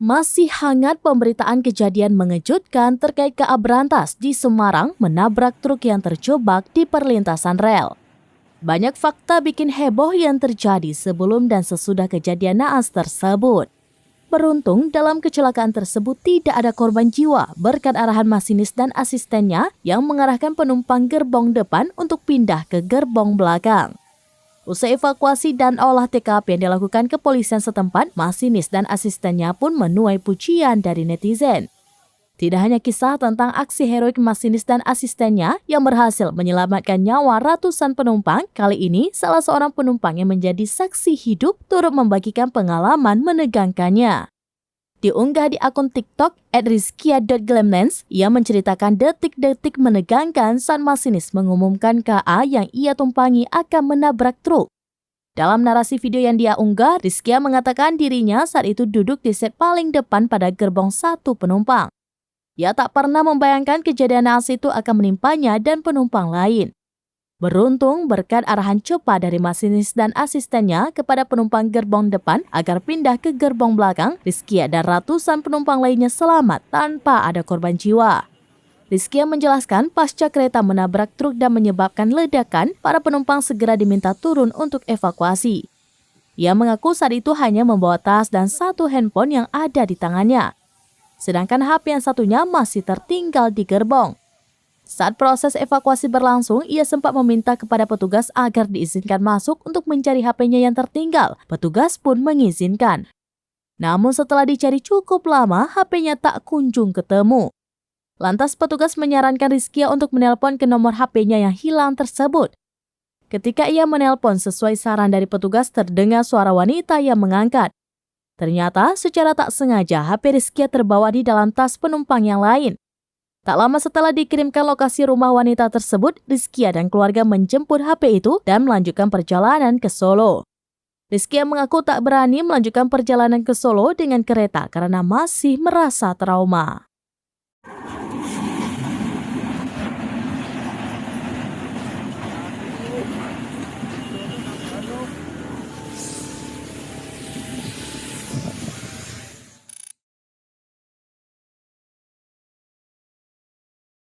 Masih hangat pemberitaan kejadian mengejutkan terkait KA berantas di Semarang menabrak truk yang terjebak di perlintasan rel. Banyak fakta bikin heboh yang terjadi sebelum dan sesudah kejadian naas tersebut. Beruntung dalam kecelakaan tersebut tidak ada korban jiwa berkat arahan masinis dan asistennya yang mengarahkan penumpang gerbong depan untuk pindah ke gerbong belakang. Usai evakuasi dan olah TKP yang dilakukan kepolisian setempat, masinis dan asistennya pun menuai pujian dari netizen. Tidak hanya kisah tentang aksi heroik masinis dan asistennya yang berhasil menyelamatkan nyawa ratusan penumpang, kali ini salah seorang penumpang yang menjadi saksi hidup turut membagikan pengalaman menegangkannya. Diunggah di akun TikTok @rizkia.glamlens, ia menceritakan detik-detik menegangkan saat masinis mengumumkan KA yang ia tumpangi akan menabrak truk. Dalam narasi video yang dia unggah, Rizkia mengatakan dirinya saat itu duduk di set paling depan pada gerbong satu penumpang. Ia tak pernah membayangkan kejadian naas itu akan menimpanya dan penumpang lain. Beruntung berkat arahan cepat dari masinis dan asistennya kepada penumpang gerbong depan agar pindah ke gerbong belakang, Rizkia dan ratusan penumpang lainnya selamat tanpa ada korban jiwa. Rizkia menjelaskan pasca kereta menabrak truk dan menyebabkan ledakan, para penumpang segera diminta turun untuk evakuasi. Ia mengaku saat itu hanya membawa tas dan satu handphone yang ada di tangannya. Sedangkan HP yang satunya masih tertinggal di gerbong. Saat proses evakuasi berlangsung, ia sempat meminta kepada petugas agar diizinkan masuk untuk mencari HP-nya yang tertinggal. Petugas pun mengizinkan. Namun setelah dicari cukup lama, HP-nya tak kunjung ketemu. Lantas petugas menyarankan Rizkia untuk menelpon ke nomor HP-nya yang hilang tersebut. Ketika ia menelpon sesuai saran dari petugas, terdengar suara wanita yang mengangkat. Ternyata secara tak sengaja HP Rizkia terbawa di dalam tas penumpang yang lain. Tak lama setelah dikirimkan lokasi rumah wanita tersebut, Rizkia dan keluarga menjemput HP itu dan melanjutkan perjalanan ke Solo. Rizkia mengaku tak berani melanjutkan perjalanan ke Solo dengan kereta karena masih merasa trauma.